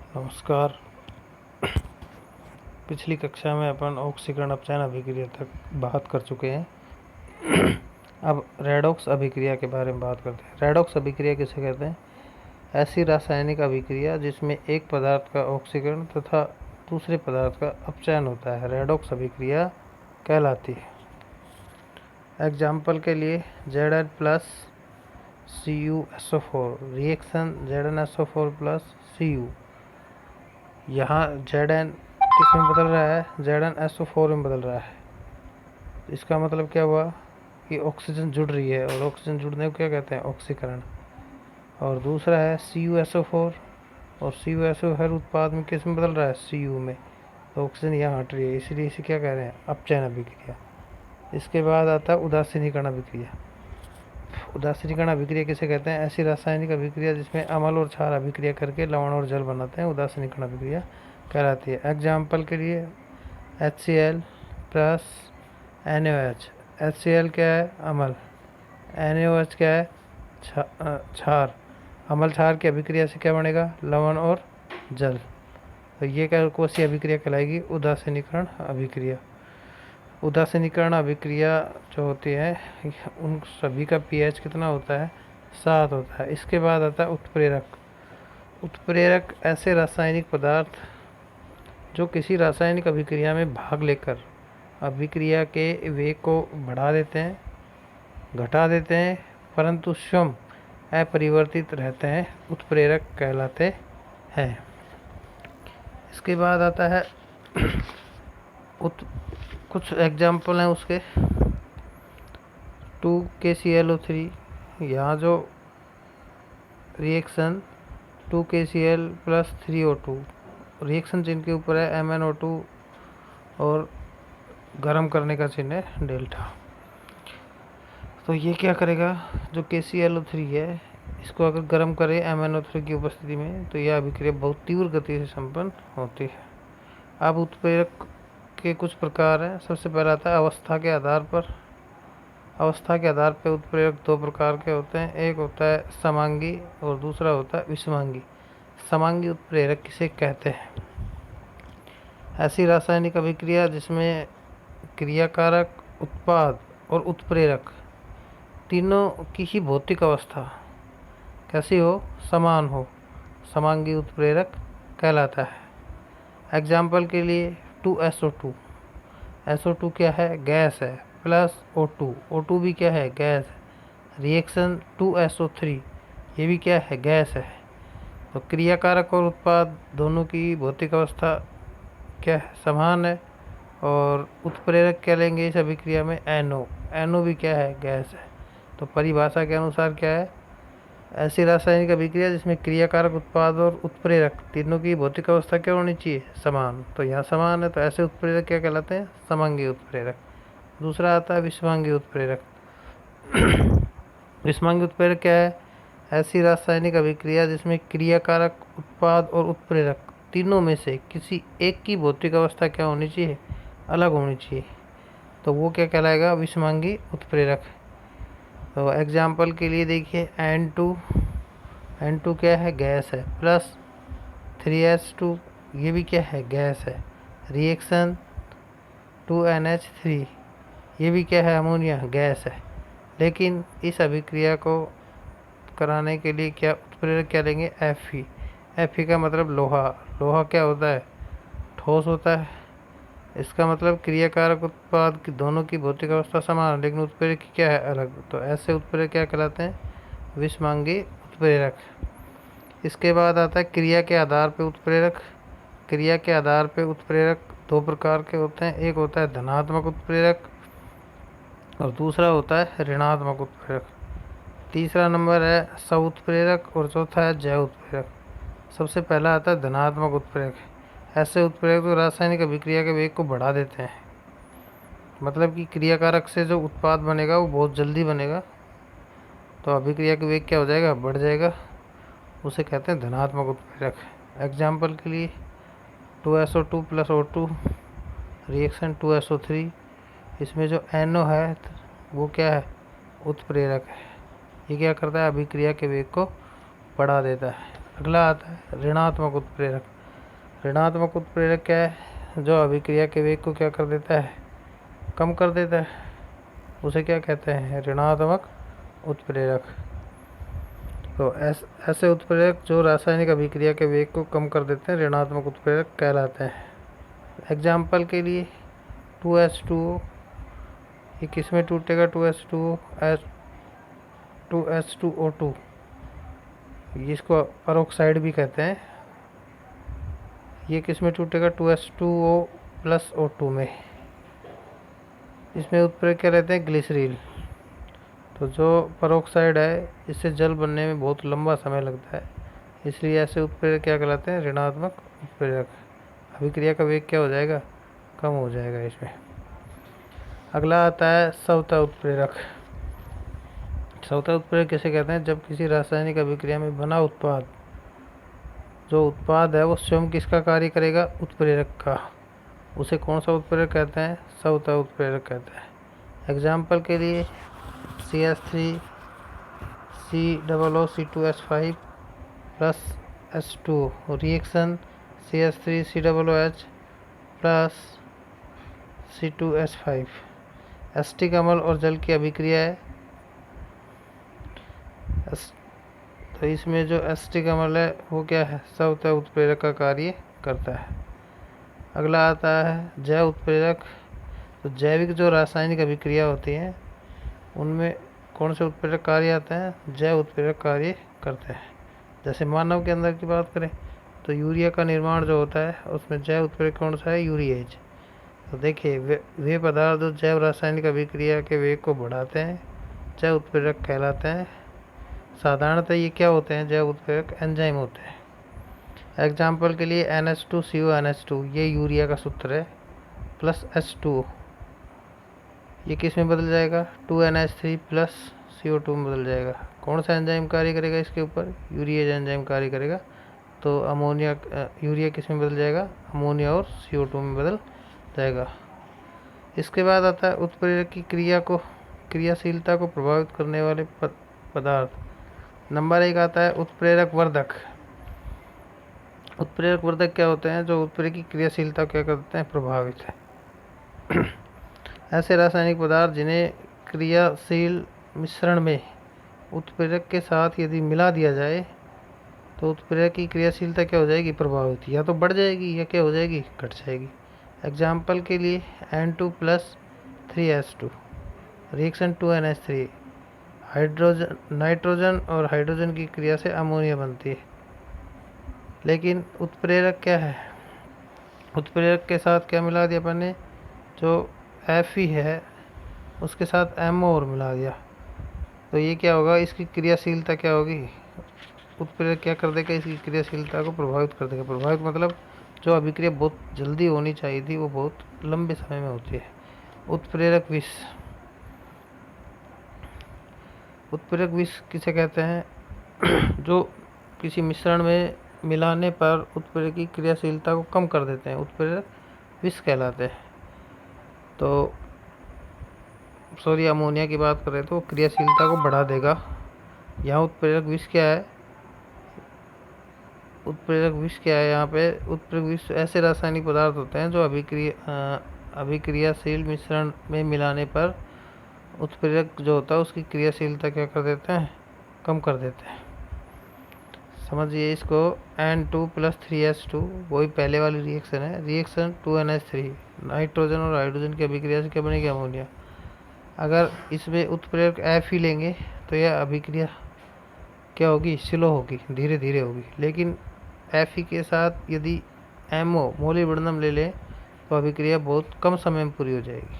नमस्कार। पिछली कक्षा में अपन ऑक्सीकरण अपचयन अभिक्रिया तक बात कर चुके हैं। अब रेडॉक्स अभिक्रिया के बारे में बात करते हैं। रेडॉक्स अभिक्रिया किसे कहते हैं? ऐसी रासायनिक अभिक्रिया जिसमें एक पदार्थ का ऑक्सीकरण तथा दूसरे पदार्थ का अपचयन होता है, रेडॉक्स अभिक्रिया कहलाती है। एग्जाम्पल के लिए Zn plus CuSO4 reaction ZnSO4 plus Cu। यहाँ Zn किस में बदल रहा है? ZnSO4 में बदल रहा है। इसका मतलब क्या हुआ कि ऑक्सीजन जुड़ रही है, और ऑक्सीजन जुड़ने को क्या कहते हैं? ऑक्सीकरण। और दूसरा है CuSO4, और CuSO4 उत्पाद में किस में बदल रहा है? Cu में। तो ऑक्सीजन यहाँ हट रही है, इसलिए इसे क्या कह रहे हैं? अपचयन अभिक्रिया। इसके बाद आता है उदासीनीकरण अभिक्रिया। उदासीनीकरण अभिक्रिया किसे कहते हैं? ऐसी रासायनिक अभिक्रिया जिसमें अम्ल और क्षार अभिक्रिया करके लवण और जल बनाते हैं, उदासीनीकरण अभिक्रिया कहलाती है। एग्जाम्पल के लिए HCl प्लस NaOH। HCl क्या है? अम्ल। NaOH क्या है? क्षार। अम्ल क्षार की अभिक्रिया से क्या बनेगा? लवण और जल। तो ये क्या कौन सी अभिक्रिया कहलाएगी? उदासीनीकरण अभिक्रिया। उदासीनीकरण अभिक्रिया जो होती है उन सभी का pH कितना होता है? 7 होता है। इसके बाद आता है उत्प्रेरक। उत्प्रेरक ऐसे रासायनिक पदार्थ जो किसी रासायनिक अभिक्रिया में भाग लेकर अभिक्रिया के वेग को बढ़ा देते हैं, घटा देते हैं, परंतु स्वयं अपरिवर्तित रहते हैं, उत्प्रेरक कहलाते हैं। इसके बाद आता है कुछ एग्जाम्पल हैं उसके। 2KClO3, यहाँ जो reaction 2KCl plus 3O2 reaction जिनके ऊपर है MnO2 और गर्म करने का चिन्ह है डेल्टा। तो ये क्या करेगा? जो KClO3 है इसको अगर गर्म करे MnO3 की उपस्थिति में, तो यह अभिक्रिया बहुत तीव्र गति से संपन्न होती है। अब उत्प्रेरक के कुछ प्रकार हैं। सबसे पहला आता है अवस्था के आधार पर। अवस्था के आधार पर उत्प्रेरक दो प्रकार के होते हैं, एक होता है समांगी और दूसरा होता है विषमांगी। समांगी उत्प्रेरक किसे कहते हैं? ऐसी रासायनिक अभिक्रिया जिसमें क्रियाकारक, उत्पाद और उत्प्रेरक तीनों की ही भौतिक अवस्था कैसी हो? समान हो, समांगी उत्प्रेरक कहलाता है। एग्जाम्पल के लिए 2SO2। SO2 क्या है? गैस है, प्लस O2। O2 भी क्या है? गैस है। रिएक्शन 2SO3, ये भी क्या है? गैस है। तो क्रियाकारक और उत्पाद दोनों की भौतिक अवस्था क्या है? समान है। और उत्प्रेरक क्या लेंगे इस अभिक्रिया में? NO। NO भी क्या है? गैस है। तो परिभाषा के अनुसार क्या है? ऐसी रासायनिक अभिक्रिया जिसमें क्रियाकारक, उत्पाद और उत्प्रेरक तीनों की भौतिक अवस्था क्या होनी चाहिए? समान। तो यहाँ समान है, तो ऐसे उत्प्रेरक क्या कहलाते हैं? समांगी उत्प्रेरक। दूसरा आता है विषमांगी उत्प्रेरक। विषमांगी उत्प्रेरक क्या है? ऐसी रासायनिक अभिक्रिया जिसमें क्रियाकारक, उत्पाद और उत्प्रेरक तीनों में से किसी एक की भौतिक अवस्था क्या होनी चाहिए? अलग होनी चाहिए। तो वो क्या कहलाएगा? विषमांगी उत्प्रेरक। तो एग्जाम्पल के लिए देखिए N2। N2 क्या है? गैस है, प्लस 3H2, ये भी क्या है? गैस है। रिएक्शन 2NH3, ये भी क्या है? अमोनिया, गैस है। लेकिन इस अभिक्रिया को कराने के लिए क्या उत्प्रेरक क्या लेंगे? Fe। Fe का मतलब लोहा। लोहा क्या होता है? ठोस होता है। इसका मतलब क्रियाकारक, उत्पाद की दोनों की भौतिक अवस्था समान है, लेकिन उत्प्रेरक की क्या है? अलग। तो ऐसे उत्प्रेरक क्या कहलाते हैं? विषमांगी उत्प्रेरक। इसके बाद आता है क्रिया के आधार पर उत्प्रेरक। क्रिया के आधार पर उत्प्रेरक दो प्रकार के होते हैं, एक होता है धनात्मक उत्प्रेरक और दूसरा होता है ऋणात्मक उत्प्रेरक। तीसरा नंबर है सह-उत्प्रेरक और चौथा है जैव उत्प्रेरक। सबसे पहला आता है धनात्मक उत्प्रेरक। ऐसे उत्प्रेरक तो रासायनिक अभिक्रिया के वेग को बढ़ा देते हैं, मतलब कि क्रियाकारक से जो उत्पाद बनेगा वो बहुत जल्दी बनेगा, तो अभिक्रिया के वेग क्या हो जाएगा? बढ़ जाएगा। उसे कहते हैं धनात्मक उत्प्रेरक। एग्जाम्पल के लिए 2SO2 plus O2 reaction 2SO3, इसमें जो NO है वो क्या है? उत्प्रेरक है। ये क्या करता है? अभिक्रिया के वेग को बढ़ा देता है। अगला आता है ऋणात्मक उत्प्रेरक। ऋणात्मक उत्प्रेरक क्या है? जो अभिक्रिया के वेग को क्या कर देता है? कम कर देता है। उसे क्या कहते हैं? ऋणात्मक उत्प्रेरक। तो ऐसे उत्प्रेरक जो रासायनिक अभिक्रिया के वेग को कम कर देते हैं ऋणात्मक उत्प्रेरक कहलाते हैं। एग्जाम्पल के लिए 2H2O, ये किस में टूटेगा? 2H2O 2H2O2, जिसको परोक्साइड भी कहते हैं। ये किस में टूटेगा? 2H2O प्लस O2 में। इसमें उत्प्रेरक क्या रहते हैं? ग्लिसरीन। तो जो परोक्साइड है इससे जल बनने में बहुत लंबा समय लगता है, इसलिए ऐसे उत्प्रेरक क्या कहलाते हैं? ऋणात्मक उत्प्रेरक। अभिक्रिया का वेग क्या हो जाएगा? कम हो जाएगा इसमें। अगला आता है स्वतः उत्प्रेरक। स्वतः उत्प्रेरक किसे कहते हैं? जब किसी रासायनिक अभिक्रिया में बना उत्पाद, जो उत्पाद है वो स्वयं किसका कार्य करेगा? उत्प्रेरक का। उसे कौन सा उत्प्रेरक कहते हैं? स्वतः उत्प्रेरक कहते हैं। एग्जाम्पल के लिए CH3 COOC2H5 plus H2O, reaction CH3 COOH plus C2H5। Acetic अम्ल और जल की अभिक्रिया है। तो इसमें जो एसिटिक अम्ल है वो क्या है? स्वतः उत्प्रेरक का कार्य करता है। अगला आता है जैव उत्प्रेरक। तो जैविक जो रासायनिक अभिक्रिया होती हैं उनमें कौन से उत्प्रेरक कार्य आते हैं? जैव उत्प्रेरक कार्य करते हैं। जैसे मानव के अंदर की बात करें तो यूरिया का निर्माण जो होता है उसमें जैव उत्प्रेरक कौन सा है? यूरिएज। तो देखिए वे पदार्थ जो जैव रासायनिक अभिक्रिया के वेग को बढ़ाते हैं जैव उत्प्रेरक कहलाते हैं। साधारणतः ये क्या होते हैं? जैव उत्प्रेरक एंजाइम होते हैं। एग्जाम्पल के लिए NH2CONH2, ये यूरिया का सूत्र है, प्लस H2O, ये किस में बदल जाएगा? 2NH3 प्लस CO2 में बदल जाएगा। कौन सा एंजाइम कार्य करेगा इसके ऊपर? यूरिएज एंजाइम कार्य करेगा। तो अमोनिया यूरिया किस में बदल जाएगा? अमोनिया और CO2 में बदल जाएगा। इसके बाद आता है उत्प्रेरक की क्रियाशीलता को प्रभावित करने वाले पदार्थ। नंबर 1 आता है उत्प्रेरक वर्धक। उत्प्रेरक वर्धक क्या होते हैं? जो उत्प्रेरक की क्रियाशीलता क्या करते हैं? प्रभावित है। ऐसे रासायनिक पदार्थ जिन्हें क्रियाशील मिश्रण में उत्प्रेरक के साथ यदि मिला दिया जाए तो उत्प्रेरक की क्रियाशीलता क्या हो जाएगी? प्रभावित। या तो बढ़ जाएगी या क्या हो जाएगी? घट जाएगी। एग्जाम्पल के लिए N2 plus 3H2, reaction 2NH3, nitrogen और हाइड्रोजन की क्रिया से अमोनिया बनती है। लेकिन उत्प्रेरक क्या है? उत्प्रेरक के साथ क्या मिला दिया अपन ने? जो Fe है उसके साथ MO और मिला दिया। तो ये क्या होगा? इसकी क्रियाशीलता क्या होगी? उत्प्रेरक क्या कर देगा? इसकी क्रियाशीलता को प्रभावित कर देगा। प्रभावित मतलब जो अभिक्रिया बहुत जल्दी होनी चाहिए थी वो बहुत लंबे समय में होती है। उत्प्रेरक विष। उत्प्रेरक विष किसे कहते हैं? जो किसी मिश्रण में मिलाने पर उत्प्रेरक की क्रियाशीलता को कम कर देते हैं, उत्प्रेरक विष कहलाते हैं। तो अमोनिया की बात करें तो क्रियाशीलता को बढ़ा देगा। यहाँ उत्प्रेरक विष क्या है? उत्प्रेरक विष क्या है यहाँ पे? उत्प्रेरक विष ऐसे रासायनिक पदार्थ होते हैं जो अभिक्रियाशील मिश्रण में मिलाने पर उत्प्रेरक जो होता है उसकी क्रियाशीलता क्या कर देते हैं? कम कर देते हैं। समझिए इसको। N2 प्लस 3H2, वही पहले वाली रिएक्शन है। रिएक्शन 2NH3, नाइट्रोजन और हाइड्रोजन की अभिक्रिया से क्या बनेगी? अमोनिया। अगर इसमें उत्प्रेरक F ही लेंगे तो यह अभिक्रिया क्या होगी? स्लो होगी, धीरे धीरे होगी। लेकिन Fe के साथ यदि MO मोलिब्डेनम ले लें तो अभिक्रिया बहुत कम समय में पूरी हो जाएगी।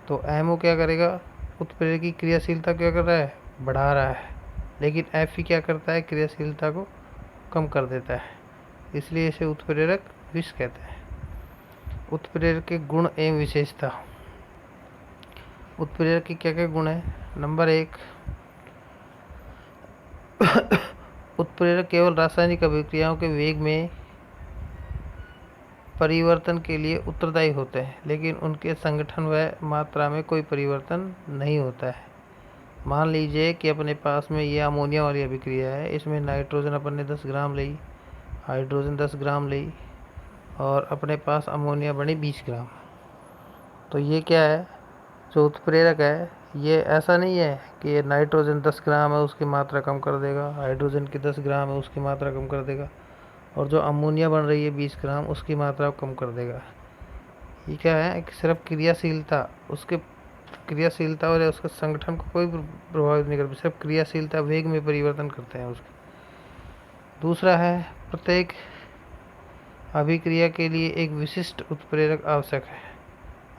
तो MO क्या करेगा? उत्प्रेरक की क्रियाशीलता क्या कर रहा है? बढ़ा रहा है। लेकिन Fe क्या करता है? क्रियाशीलता को कम कर देता है। इसलिए इसे उत्प्रेरक विष कहते हैं। उत्प्रेरक के गुण एवं विशेषता। उत्प्रेरक के क्या क्या गुण है? नंबर 1, उत्प्रेरक केवल रासायनिक अभिक्रियाओं के वेग में परिवर्तन के लिए उत्तरदायी होते हैं, लेकिन उनके संगठन व मात्रा में कोई परिवर्तन नहीं होता है। मान लीजिए कि अपने पास में ये अमोनिया वाली अभिक्रिया है, इसमें नाइट्रोजन अपन ने 10 ग्राम ली, हाइड्रोजन 10 ग्राम ली और अपने पास अमोनिया बनी 20 ग्राम। तो ये क्या है, जो उत्प्रेरक है ये ऐसा नहीं है कि ये नाइट्रोजन 10 ग्राम है उसकी मात्रा कम कर देगा, हाइड्रोजन की 10 ग्राम है उसकी मात्रा कम कर देगा, और जो अमोनिया बन रही है 20 ग्राम उसकी मात्रा कम कर देगा। ये क्या है कि सिर्फ क्रियाशीलता, उसके क्रियाशीलता और उसके संगठन को कोई प्रभावित नहीं करती, सिर्फ क्रियाशीलता वेग में परिवर्तन करते हैं उसके। दूसरा है, प्रत्येक अभिक्रिया के लिए एक विशिष्ट उत्प्रेरक आवश्यक है,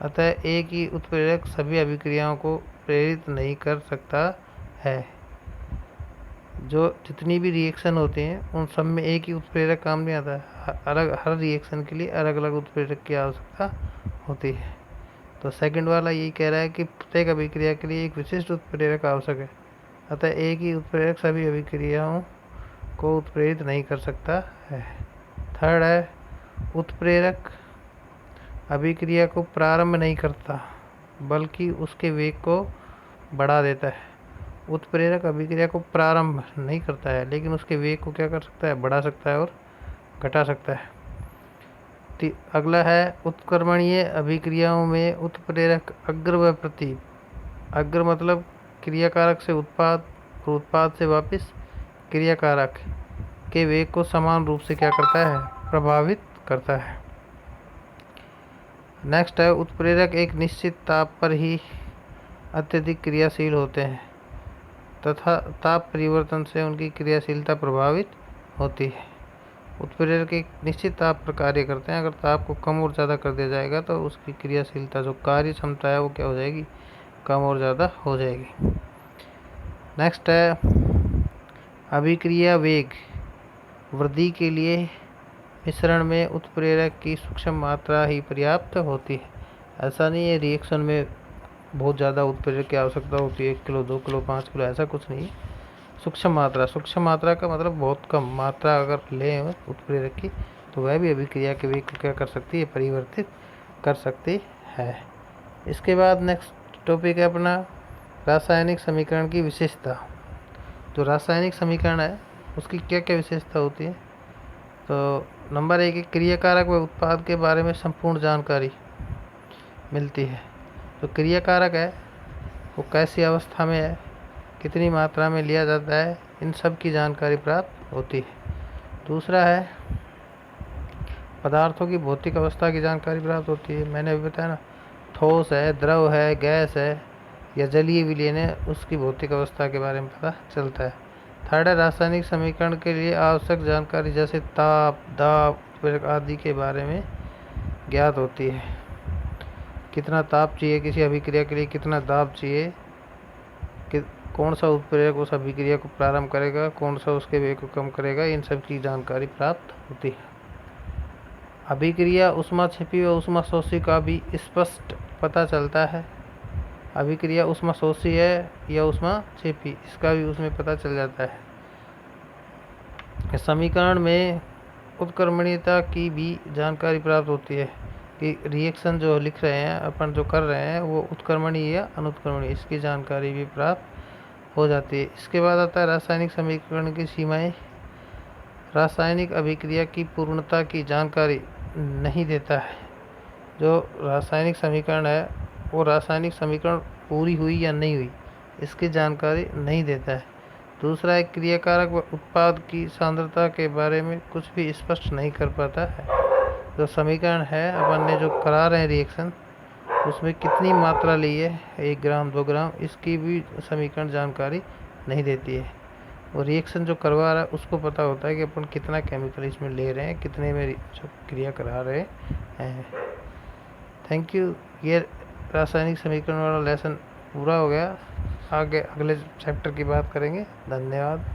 अतः एक ही उत्प्रेरक सभी अभिक्रियाओं को प्रेरित नहीं कर सकता है। जो जितनी भी रिएक्शन होती हैं उन सब में एक ही उत्प्रेरक काम नहीं आता है, हर रिएक्शन के लिए अलग अलग उत्प्रेरक की आवश्यकता होती है। तो सेकंड वाला यही कह रहा है कि प्रत्येक अभिक्रिया के लिए एक विशिष्ट उत्प्रेरक आवश्यक है, अतः एक ही उत्प्रेरक सभी अभिक्रियाओं को उत्प्रेरित नहीं कर सकता है। थर्ड है, उत्प्रेरक अभिक्रिया को प्रारंभ नहीं करता बल्कि उसके वेग को बढ़ा देता है। उत्प्रेरक अभिक्रिया को प्रारंभ नहीं करता है लेकिन उसके वेग को क्या कर सकता है, बढ़ा सकता है और घटा सकता है। अगला है, उत्क्रमणीय अभिक्रियाओं में उत्प्रेरक अग्र व प्रति, अग्र मतलब क्रियाकारक से उत्पाद और उत्पाद से वापस क्रियाकारक के वेग को समान रूप से क्या करता है, प्रभावित करता है। नेक्स्ट है, उत्प्रेरक एक निश्चित ताप पर ही अत्यधिक क्रियाशील होते हैं तथा ताप परिवर्तन से उनकी क्रियाशीलता प्रभावित होती है। उत्प्रेरक एक निश्चित ताप पर कार्य करते हैं, अगर ताप को कम और ज़्यादा कर दिया जाएगा तो उसकी क्रियाशीलता जो कार्य क्षमता है वो क्या हो जाएगी, कम और ज़्यादा हो जाएगी। नेक्स्ट है, अभिक्रिया वेग वृद्धि के लिए मिश्रण में उत्प्रेरक की सूक्ष्म मात्रा ही पर्याप्त होती है। ऐसा नहीं है रिएक्शन में बहुत ज़्यादा उत्प्रेरक की आवश्यकता होती है, 1 किलो 2 किलो 5 किलो, ऐसा कुछ नहीं। सूक्ष्म मात्रा का मतलब बहुत कम मात्रा अगर लें उत्प्रेरक की तो वह भी अभिक्रिया के वेग को क्या कर सकती है, परिवर्तित कर सकती है। इसके बाद नेक्स्ट टॉपिक है अपना रासायनिक समीकरण की विशेषता। जो रासायनिक समीकरण है उसकी क्या क्या विशेषता होती है, तो नंबर 1, क्रियाकारक व उत्पाद के बारे में संपूर्ण जानकारी मिलती है। जो क्रियाकारक है वो कैसी अवस्था में है, कितनी मात्रा में लिया जाता है, इन सब की जानकारी प्राप्त होती है। दूसरा है, पदार्थों की भौतिक अवस्था की जानकारी प्राप्त होती है। मैंने अभी बताया ना, ठोस है, द्रव है, गैस है या जलीय विलयन है, उसकी भौतिक अवस्था के बारे में पता चलता है। थर्ड है, रासायनिक समीकरण के लिए आवश्यक जानकारी जैसे ताप, दाब आदि के बारे में ज्ञात होती है। कितना ताप चाहिए किसी अभिक्रिया के लिए, कितना दाब चाहिए, कि कौन सा उत्प्रेरक उस अभिक्रिया को प्रारंभ करेगा, कौन सा उसके वेग को कम करेगा, इन सब की जानकारी प्राप्त होती है। अभिक्रिया ऊष्मा छिपी व ऊष्मा शोषी का भी स्पष्ट पता चलता है। अभिक्रिया ऊष्मा शोषी है या ऊष्मा छिपी, इसका भी उसमें पता चल जाता है। समीकरण में उत्क्रमणीयता की भी जानकारी प्राप्त होती है कि रिएक्शन जो लिख रहे हैं अपन, जो कर रहे हैं वो उत्क्रमणीय या अनुत्क्रमणीय, इसकी जानकारी भी प्राप्त हो जाती है। इसके बाद आता है रासायनिक समीकरण की सीमाएं। रासायनिक अभिक्रिया की पूर्णता की जानकारी नहीं देता है। जो रासायनिक समीकरण है वो रासायनिक समीकरण पूरी हुई या नहीं हुई इसकी जानकारी नहीं देता है। दूसरा है, क्रियाकारक व उत्पाद की सांद्रता के बारे में कुछ भी स्पष्ट नहीं कर पाता है। जो समीकरण है अपन ने जो करा रहे हैं रिएक्शन, उसमें कितनी मात्रा ली है, 1 ग्राम 2 ग्राम, इसकी भी समीकरण जानकारी नहीं देती है। और रिएक्शन जो करवा रहा है उसको पता होता है कि अपन कितना केमिकल इसमें ले रहे हैं, कितने में जो क्रिया करा रहे हैं। Thank you. ये रासायनिक समीकरण वाला लेसन पूरा हो गया। आगे अगले चैप्टर की बात करेंगे। धन्यवाद।